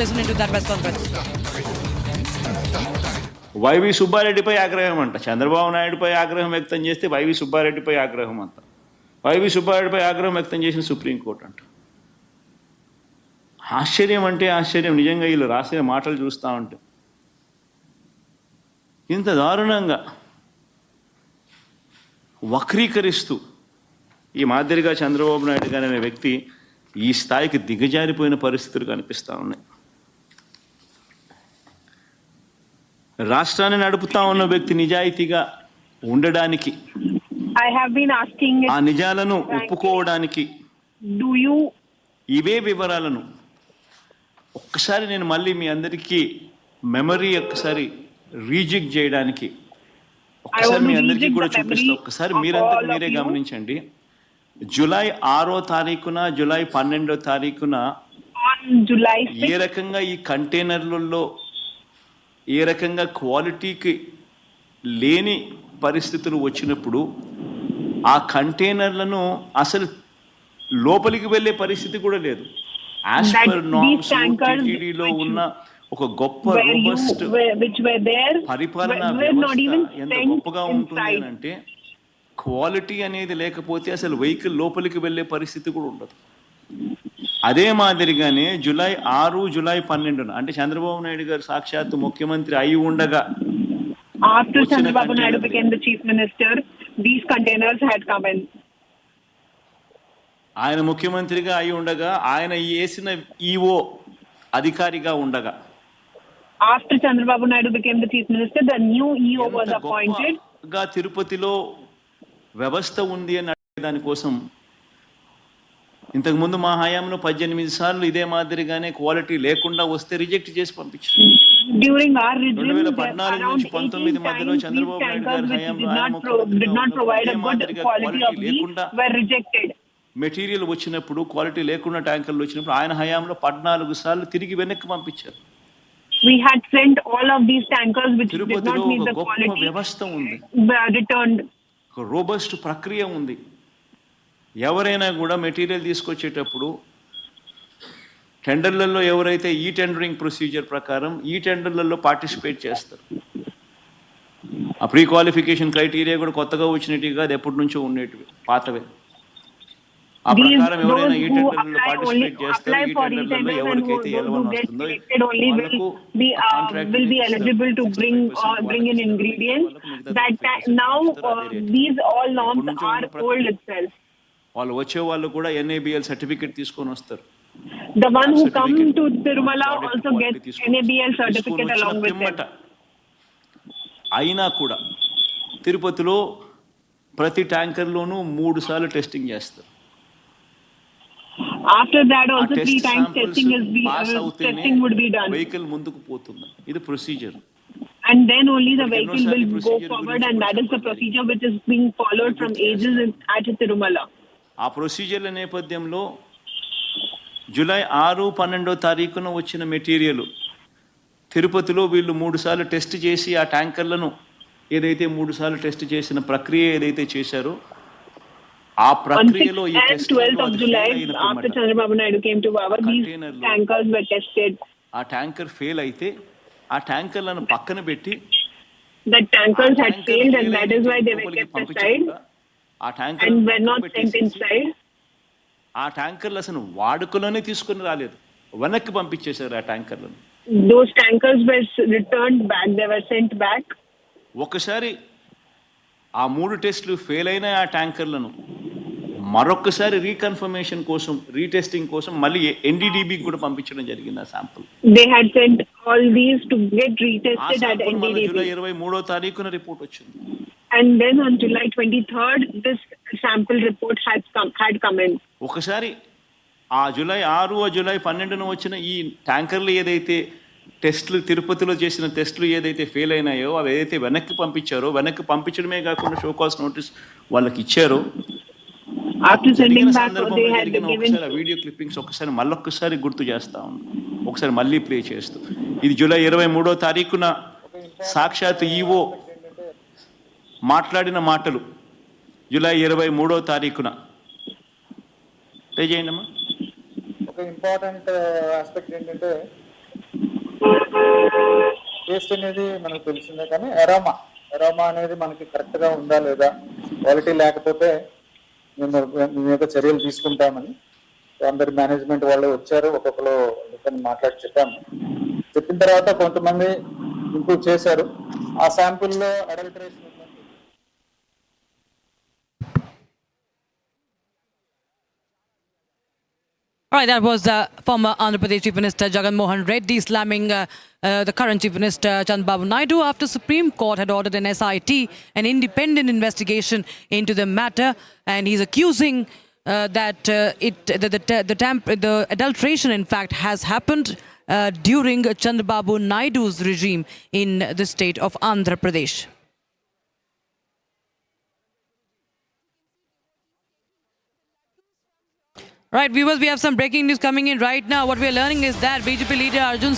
into that press conference. YV సుబ్బారెడ్డిపై ఆగ్రహం అంట. చంద్రబాబు నాయుడుపై ఆగ్రహం వ్యక్తం చేస్తే వైవి సుబ్బారెడ్డిపై ఆగ్రహం అంట. వైవి సుబ్బారెడ్డిపై ఆగ్రహం వ్యక్తం చేసిన సుప్రీంకోర్టు అంట. ఆశ్చర్యం అంటే ఆశ్చర్యం. నిజంగా వీళ్ళు రాసిన మాటలు చూస్తూ ఉంటే ఇంత దారుణంగా వక్రీకరిస్తూ ఈ మాదిరిగా చంద్రబాబు నాయుడు గారు అనే వ్యక్తి ఈ స్థాయికి దిగజారిపోయిన పరిస్థితులు కనిపిస్తూ ఉన్నాయి. రాష్ట్రాన్ని నడుపుతా ఉన్న వ్యక్తి నిజాయితీగా ఉండడానికి, ఆ నిజాలను ఒప్పుకోవడానికి ఇవే వివరాలను ఒక్కసారి నేను మళ్ళీ మీ అందరికీ మెమరీ ఒక్కసారి రీజెక్ట్ చేయడానికి ఒక్కసారి మీ అందరికీ కూడా చూపిస్తాను. ఒక్కసారి మీరంతా మీరే గమనించండి. జూలై 6వ తారీఖున, జూలై 12వ తారీఖున ఏ రకంగా ఈ కంటైనర్లలో ఏ రకంగా క్వాలిటీకి లేని పరిస్థితులు వచ్చినప్పుడు ఆ కంటైనర్లను అసలు లోపలికి వెళ్ళే పరిస్థితి కూడా లేదు. యాజ్ పర్ నార్మ్స్ టీటీడీలో ఉన్న ఒక గొప్ప రోబస్ట్ పరిపాలన వ్యవస్థ ఎంత గొప్పగా ఉంటుంది అంటే క్వాలిటీ అనేది లేకపోతే అసలు వెహికల్ లోపలికి వెళ్ళే పరిస్థితి కూడా ఉండదు. అదే మాదిరిగానే జూలై 6, జూలై 12 అంటే చంద్రబాబు నాయుడు గారు సాక్షాత్తు ముఖ్యమంత్రి అయి ఉండగా, after Chandrababu Naidu became the chief minister, these containers had come in. ఆయన ముఖ్యమంత్రిగా అయి ఉండగా, ఆయన వేసిన ఈఓ అధికారిగా ఉండగా, after Chandrababu Naidu became the chief minister, the new EO was appointed. తిరుపతిలో వ్యవస్థ ఉంది అని దానికోసం ఇంతకుముందు మా హయాంలో 18 సార్లు ఇదే మాదిరిగానే క్వాలిటీ లేకుండా వస్తే రిజెక్ట్ చేసి పంపించారు. During our regime, 2014 నుంచి 19 మధ్యలో చంద్రబాబు నాయుడు గారి హయాంలో did not provide a good quality of లేకుండా were rejected. మెటీరియల్ వచ్చినప్పుడు, క్వాలిటీ లేకుండా ట్యాంకర్లు వచ్చినప్పుడు ఆయన హయాంలో 14 సార్లు తిరిగి వెనక్కి పంపించారు. We had sent all of these tankers which did not తిరుపతిలో meet ఒక the గొప్ప quality, వ్యవస్థ ఉంది, returned. ఒక రోబస్ట్ ప్రక్రియ ఉంది. ఎవరైనా కూడా మెటీరియల్ తీసుకొచ్చేటప్పుడు టెండర్లలో ఎవరైతే ఈ టెండరింగ్ ప్రొసీజర్ ప్రకారం ఈ టెండర్లలో పార్టిసిపేట్ చేస్తారు. ఆ ప్రీ క్వాలిఫికేషన్ క్రైటీరియా కూడా కొత్తగా వచ్చినట్టు కాదు, ఎప్పటి నుంచో ఉండేటివి, పాతవే. ఆ ప్రకారం ఎవరైనా ఈ టెండర్లలో పార్టిసిపేట్ చేస్తారు. ఈ టెండర్లలో ఎవరికైతే ఎలవన్ వస్తుందో వాళ్ళకు will be eligible to bring in ingredients that now these all norms are old itself. వాళ్ళు వచ్చే వాళ్ళు కూడా NABL సర్టిఫికేట్ తీసుకొని వస్తారు. The one who come to Tirumala also gets NABL certificate along with them. అయినా కూడా తిరుపతిలో ప్రతి ట్యాంకర్లోనూ 3 సార్లు టెస్టింగ్ చేస్తారు. After that also 3 times testing would be done. Vehicle ముందుకు పోతుంది. ఇది procedure. And then only the vehicle will go forward, and that is the procedure which is being followed from ages at Tirumala. ఆ ప్రొసీజర్ల నేపథ్యంలో July 6, 12 తారీఖున వచ్చిన material తిరుపతిలో వీళ్ళు 3 సార్లు టెస్ట్ చేసి ఆ ట్యాంకర్లను ఏదైతే 3 సార్లు టెస్ట్ చేసిన ప్రక్రియ ఏదైతే చేశారో ఆ ప్రక్రియలో ఈ test 12th of July after Chandrababu Naidu came to power, these tankers were tested. ఆ ట్యాంకర్ ఫెయిల్ అయితే ఆ ట్యాంకర్లను పక్కన పెట్టి the tankers had failed, and that is why they were kept aside and were not sent inside. ఆ ట్యాంకర్లు అసలు వాడుకలోనే తీసుకుని రాలేదు, వెనక్కి పంపించేశారు ఆ ట్యాంకర్లను. Those tankers were returned back, they were sent back. ఒకసారి ఆ 3 టెస్టులు ఫెయిల్ అయిన ఆ ట్యాంకర్లను మరొకసారి రీకన్ఫర్మేషన్ కోసం, రీటెస్టింగ్ కోసం మళ్ళీ NDDB కూడా పంపించడం జరిగింది. ఆ sample they had sent all these to get retested at NDDB. July 23వ తారీఖున రిపోర్ట్ వచ్చింది. And then on July 23rd this sample report had come in. ఒకసారి ఆ జూలై 6, జూలై 12న వచ్చిన ఈ ట్యాంకర్లు ఏదైతే టెస్టులు తిరుపతిలో చేసిన టెస్టులు ఏదైతే ఫెయిల్ అయినాయో అవి ఏదైతే వెనక్కి పంపించారో, వెనక్కి పంపించడమే కాకుండా షోకాస్ నోటీస్ వాళ్ళకి ఇచ్చారో, after sending back they had given video clippings ఒకసారి మళ్ళొక్కసారి గుర్తు చేస్తా ఉన్నాం, ఒకసారి మళ్ళీ ప్లే చేస్తూ. ఇది జూలై 23వ తారీఖున సాక్షాత్ ఈఓ మాట్లాడిన మాటలు. జూలై 23వ తారీఖున ప్లే చేయండి అమ్మా. ఒక ఇంపార్టెంట్ ఆస్పెక్ట్ ఏంటంటే టేస్ట్ అనేది మనకు తెలిసిందే, కానీ ఎరోమా అనేది మనకి కరెక్ట్ గా ఉందా లేదా, క్వాలిటీ లేకపోతే మేము మీద చర్యలు తీసుకుంటామని అందరి మేనేజ్మెంట్ వాళ్ళు వచ్చారు. ఒక్కొక్కరు మాట్లాడి చెప్పిన తర్వాత కొంతమంది ఇంప్రూవ్ చేశారు. ఆ శాంపుల్లో adulteration. All right, that was former Andhra Pradesh Chief Minister Jagan Mohan Reddy slamming the current Chief Minister Chandrababu Naidu after Supreme Court had ordered an SIT, an independent investigation into the matter, and he's accusing that the adulteration, in fact, has happened during Chandrababu Naidu's regime in the state of Andhra Pradesh. Right, viewers, we have some breaking news coming in right now. What we are learning is that BJP leader Arjun